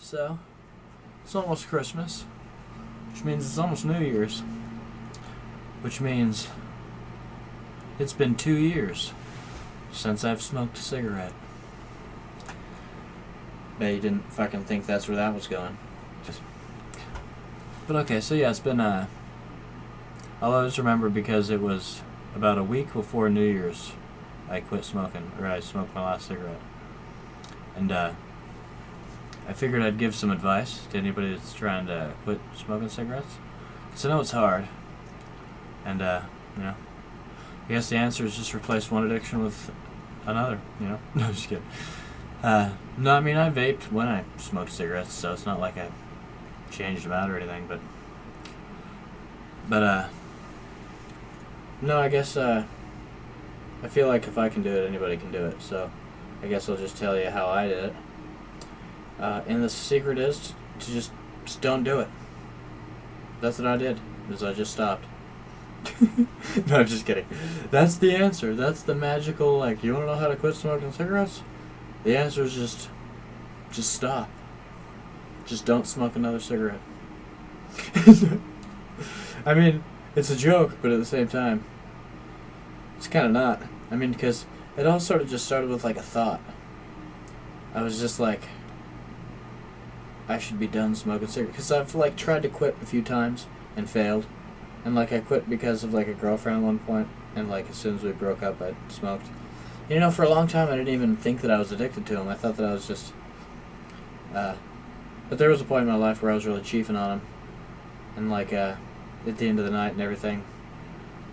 So, it's almost Christmas, which means it's almost New Year's, which means it's been 2 years since I've smoked a cigarette. Bet you didn't fucking think that's where that was going. But okay, so yeah, it's been, I'll always remember because it was about a week before New Year's I quit smoking, or I smoked my last cigarette. And, I figured I'd give some advice to anybody that's trying to quit smoking cigarettes. Because I know it's hard. And, I guess the answer is just replace one addiction with another, No, just kidding. No, I mean, I vaped when I smoked cigarettes, so it's not like I changed them out or anything, but no, I guess, I feel like if I can do it, anybody can do it, so I guess I'll just tell you how I did it. And the secret is to just don't do it. That's what I did, is I just stopped. No, I'm just kidding. That's the answer. That's the magical, you want to know how to quit smoking cigarettes? The answer is just stop. Just don't smoke another cigarette. I mean, it's a joke, but at the same time, it's kind of not. I mean, because it all sort of just started with, a thought. I was just like, I should be done smoking cigarettes. Because I've, tried to quit a few times and failed. And, I quit because of, a girlfriend at one point. And, as soon as we broke up, I smoked. For a long time, I didn't even think that I was addicted to him. I thought that I was just... But there was a point in my life where I was really chiefing on him. And, at the end of the night and everything,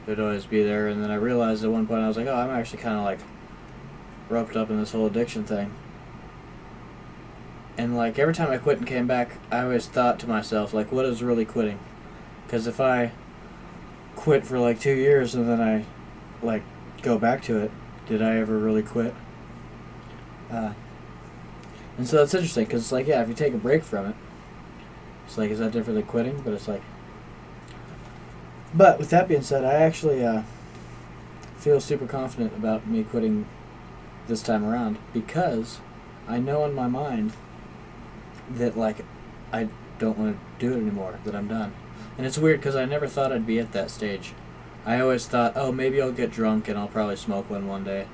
it would always be there. And then I realized at one point, I was like, oh, I'm actually kind of, roped up in this whole addiction thing. And, every time I quit and came back, I always thought to myself, what is really quitting? Because if I quit for, 2 years and then I, go back to it, did I ever really quit? And so that's interesting, because it's if you take a break from it, it's is that different than quitting? But it's But with that being said, I actually feel super confident about me quitting this time around, because I know in my mind that, I don't want to do it anymore, that I'm done. And it's weird, because I never thought I'd be at that stage. I always thought, oh, maybe I'll get drunk and I'll probably smoke one day.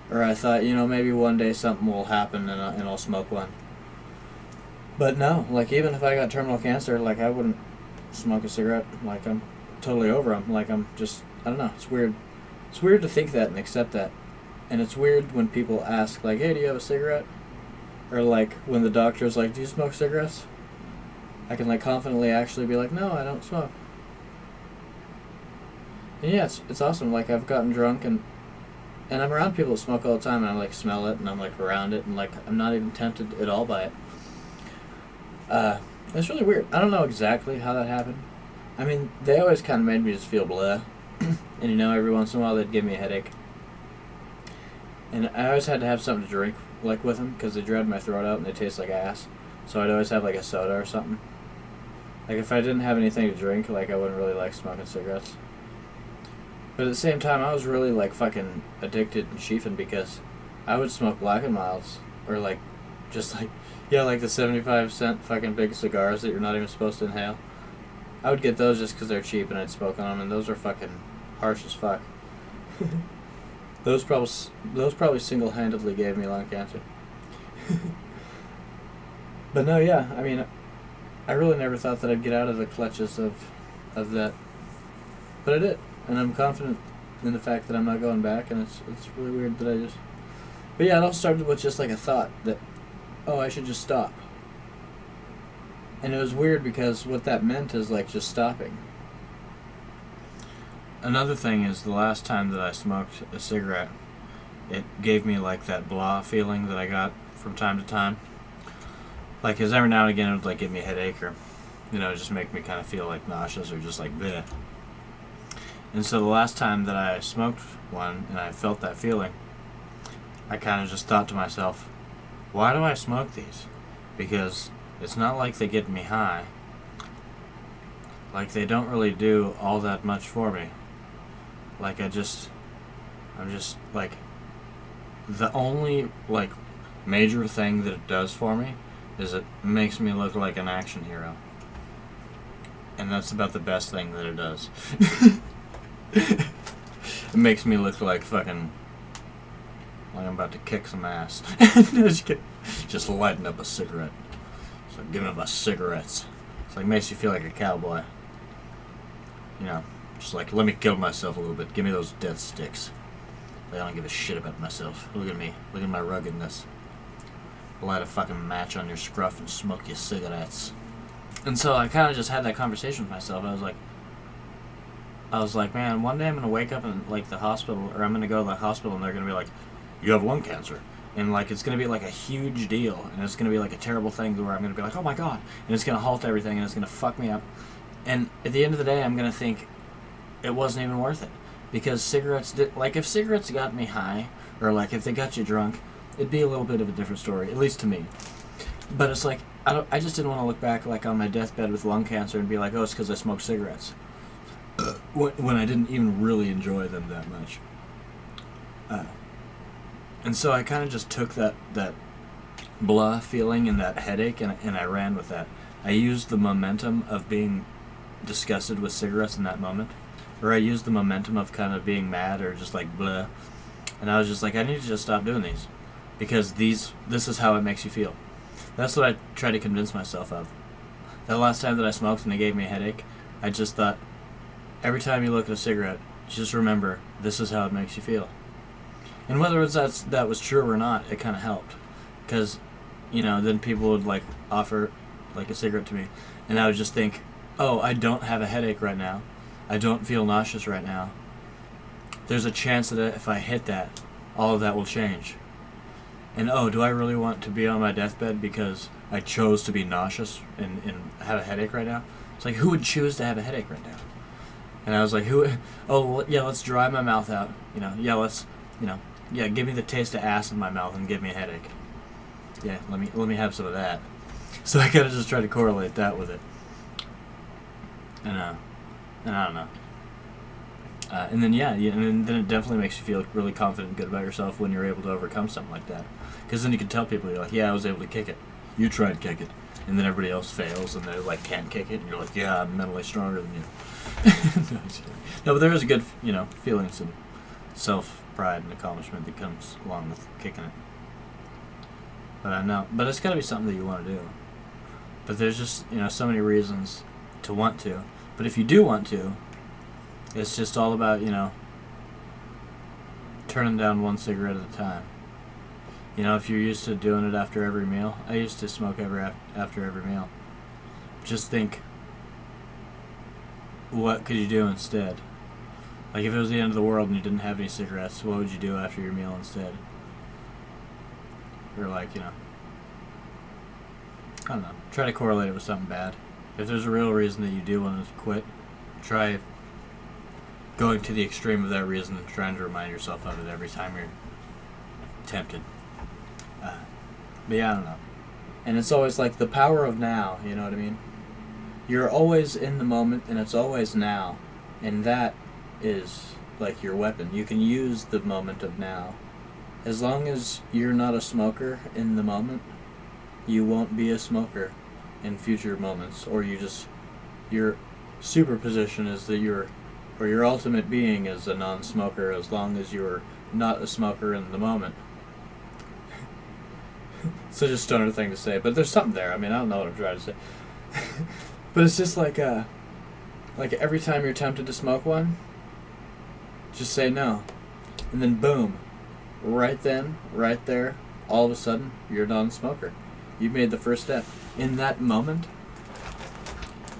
Or I thought, maybe one day something will happen and I'll smoke one. But no, even if I got terminal cancer, I wouldn't smoke a cigarette. I'm totally over them. I'm just, I don't know, it's weird. It's weird to think that and accept that. And it's weird when people ask, hey, do you have a cigarette? Or when the doctor's do you smoke cigarettes? I can confidently actually be no, I don't smoke. And yeah, it's awesome. I've gotten drunk and I'm around people that smoke all the time, and I smell it, and I'm around it, and I'm not even tempted at all by it. It's really weird. I don't know exactly how that happened. I mean, they always kind of made me just feel blah. And every once in a while they'd give me a headache. And I always had to have something to drink, with them, because they dried my throat out and they taste like ass. So I'd always have a soda or something. If I didn't have anything to drink, I wouldn't really like smoking cigarettes. But at the same time, I was really, fucking addicted and chiefing, because I would smoke Black and Milds, or, the 75-cent fucking big cigars that you're not even supposed to inhale. I would get those just because they're cheap, and I'd smoke on them, and those are fucking harsh as fuck. Those probably single-handedly gave me lung cancer. But no, yeah, I mean, I really never thought that I'd get out of the clutches of that. But I did. And I'm confident in the fact that I'm not going back, and it's really weird that I just... But yeah, it all started with just a thought that, oh, I should just stop. And it was weird because what that meant is just stopping. Another thing is the last time that I smoked a cigarette, it gave me that blah feeling that I got from time to time. Because every now and again it would give me a headache, or, just make me kind of feel nauseous, or just bleh. And so the last time that I smoked one and I felt that feeling, I kind of just thought to myself, why do I smoke these? Because it's not like they get me high. They don't really do all that much for me. I'm just the only major thing that it does for me is it makes me look like an action hero. And that's about the best thing that it does. It makes me look like fucking... like I'm about to kick some ass. Just lighting up a cigarette. So give me my cigarettes. It's like makes you feel like a cowboy. You know, just like let me kill myself a little bit. Give me those death sticks. Like, I don't give a shit about myself. Look at me. Look at my ruggedness. Light a fucking match on your scruff and smoke your cigarettes. And so I kind of just had that conversation with myself. I was like, man, one day I'm gonna wake up in like the hospital, or I'm gonna go to the hospital, and they're gonna be like, you have lung cancer. And like it's gonna be like a huge deal, and it's gonna be like a terrible thing where I'm gonna be like, oh my god, and it's gonna halt everything, and it's gonna fuck me up. And at the end of the day, I'm gonna think it wasn't even worth it, because cigarettes did. Like if cigarettes got me high, or like if they got you drunk, it'd be a little bit of a different story, at least to me. But it's like I just didn't want to look back like on my deathbed with lung cancer and be like, oh, it's because I smoked cigarettes, when I didn't even really enjoy them that much. And so I kind of just took that blah feeling and that headache, and I ran with that. I used the momentum of being disgusted with cigarettes in that moment, or I used the momentum of kind of being mad or just like blah, and I was just like, I need to just stop doing these, because this is how it makes you feel. That's what I try to convince myself of. That last time that I smoked and it gave me a headache, I just thought, every time you look at a cigarette, just remember, this is how it makes you feel. And whether that was true or not, it kind of helped. Because, you know, then people would, like, offer, like, a cigarette to me. And I would just think, oh, I don't have a headache right now. I don't feel nauseous right now. There's a chance that if I hit that, all of that will change. And, oh, do I really want to be on my deathbed because I chose to be nauseous and have a headache right now? It's like, who would choose to have a headache right now? And I was like, yeah, let's dry my mouth out. You know, yeah, give me the taste of ass in my mouth and give me a headache. Yeah, let me have some of that. So I kind of just tried to correlate that with it. And I don't know. And then and then it definitely makes you feel really confident and good about yourself when you're able to overcome something like that. Because then you can tell people, you're like, yeah, I was able to kick it. You tried to kick it. And then everybody else fails and they like can't kick it, and you're like, yeah, I'm mentally stronger than you. No, but there is a good, feeling, some self-pride and accomplishment that comes along with kicking it. But I know, but it's got to be something that you want to do. But there's just, so many reasons to want to. But if you do want to, it's just all about, turning down one cigarette at a time. If you're used to doing it after every meal, I used to smoke after every meal. Just think, what could you do instead? Like if it was the end of the world and you didn't have any cigarettes, what would you do after your meal instead? Or like, I don't know, try to correlate it with something bad. If there's a real reason that you do want to quit, try going to the extreme of that reason and trying to remind yourself of it every time you're tempted. But yeah, I don't know. And it's always like the power of now, you know what I mean? You're always in the moment, and it's always now. And that is like your weapon. You can use the moment of now. As long as you're not a smoker in the moment, you won't be a smoker in future moments. Or your superposition is that your ultimate being is a non-smoker as long as you're not a smoker in the moment. Such a stoner thing to say, but there's something there. I mean, I don't know what I'm trying to say. But it's just like every time you're tempted to smoke one, just say no. And then boom, right then, right there, all of a sudden, you're a non-smoker. You made the first step. In that moment,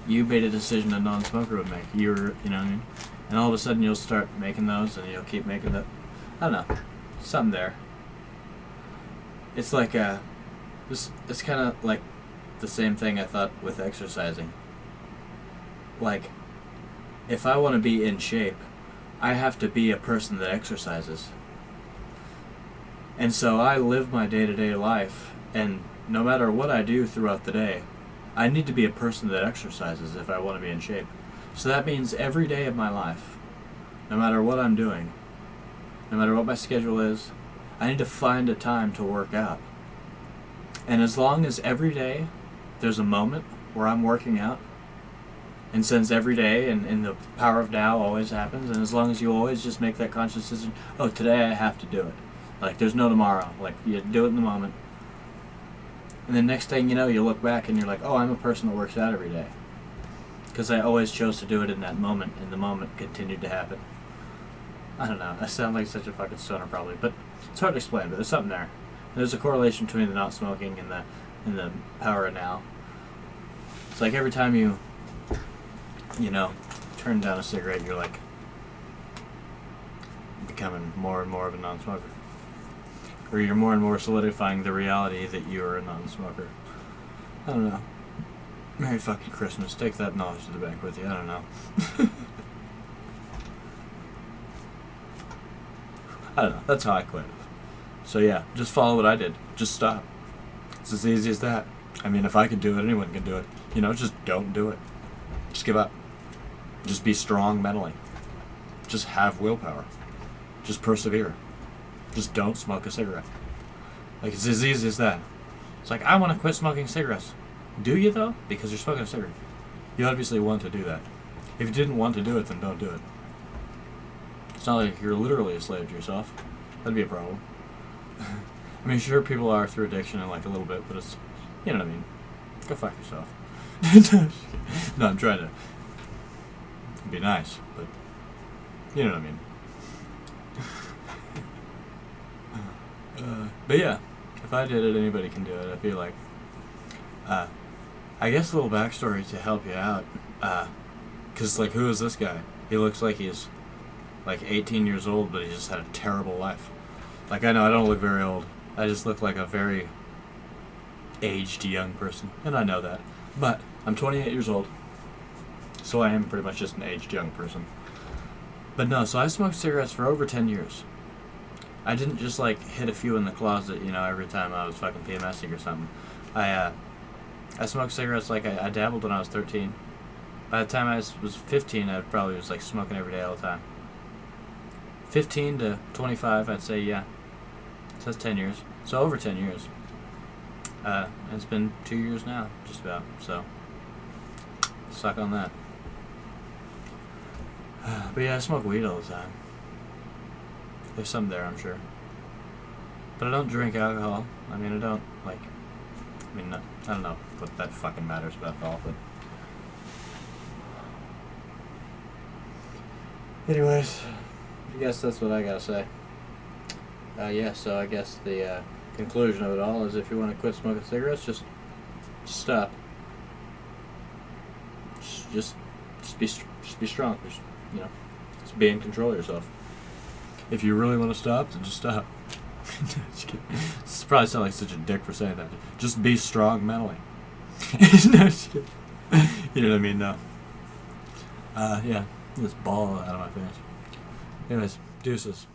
you made a decision a non-smoker would make. You know what I mean? And all of a sudden you'll start making those, and you'll keep making that. I don't know. Something there. It's like it's kind of like the same thing I thought with exercising. Like, if I want to be in shape, I have to be a person that exercises. And so I live my day-to-day life, and no matter what I do throughout the day, I need to be a person that exercises if I want to be in shape. So that means every day of my life, no matter what I'm doing, no matter what my schedule is, I need to find a time to work out. And as long as every day there's a moment where I'm working out, and since every day and the power of now always happens, and as long as you always just make that conscious decision, oh, today I have to do it. Like, there's no tomorrow. Like, you do it in the moment. And then next thing you know, you look back and you're like, oh, I'm a person that works out every day. Because I always chose to do it in that moment, and the moment continued to happen. I don't know. I sound like such a fucking stoner probably, but it's hard to explain, but there's something there. There's a correlation between the not smoking and the power of now. It's like every time you turn down a cigarette, you're like becoming more and more of a non-smoker. Or you're more and more solidifying the reality that you're a non-smoker. I don't know. Merry fucking Christmas. Take that knowledge to the bank with you. I don't know. I don't know. That's how I quit. So yeah, just follow what I did. Just stop. It's as easy as that. I mean, if I could do it, anyone can do it. Just don't do it. Just give up. Just be strong mentally. Just have willpower. Just persevere. Just don't smoke a cigarette. Like, it's as easy as that. It's like, I want to quit smoking cigarettes. Do you, though? Because you're smoking a cigarette. You obviously want to do that. If you didn't want to do it, then don't do it. It's not like you're literally a slave to yourself. That'd be a problem. I mean, sure, people are through addiction and like a little bit, but it's, you know what I mean. Go fuck yourself. No, I'm trying to be nice, but you know what I mean. But yeah, if I did it, anybody can do it. I feel like. I guess a little backstory to help you out. Cause like, who is this guy? He looks like he's like 18 years old, but he just had a terrible life. Like, I know I don't look very old. I just look like a very aged young person, and I know that. But I'm 28 years old, so I am pretty much just an aged young person. But no, so I smoked cigarettes for over 10 years. I didn't just like hit a few in the closet, every time I was fucking PMSing or something. I smoked cigarettes like I dabbled when I was 13. By the time I was 15, I probably was like smoking every day all the time. 15 to 25, I'd say, yeah. So that's 10 years. So over 10 years. It's been 2 years now, just about. So, suck on that. But yeah, I smoke weed all the time. There's some there, I'm sure. But I don't drink alcohol. I mean, I don't know what that fucking matters about alcohol, but... Anyways, I guess that's what I gotta say. So I guess the conclusion of it all is, if you want to quit smoking cigarettes, just stop. Just be strong. Just be in control of yourself. If you really want to stop, then just stop. Just kidding. This probably sounds like such a dick for saying that. Just be strong mentally. No, just kidding. You know what I mean, though. Yeah, this ball out of my face. Anyways, deuces.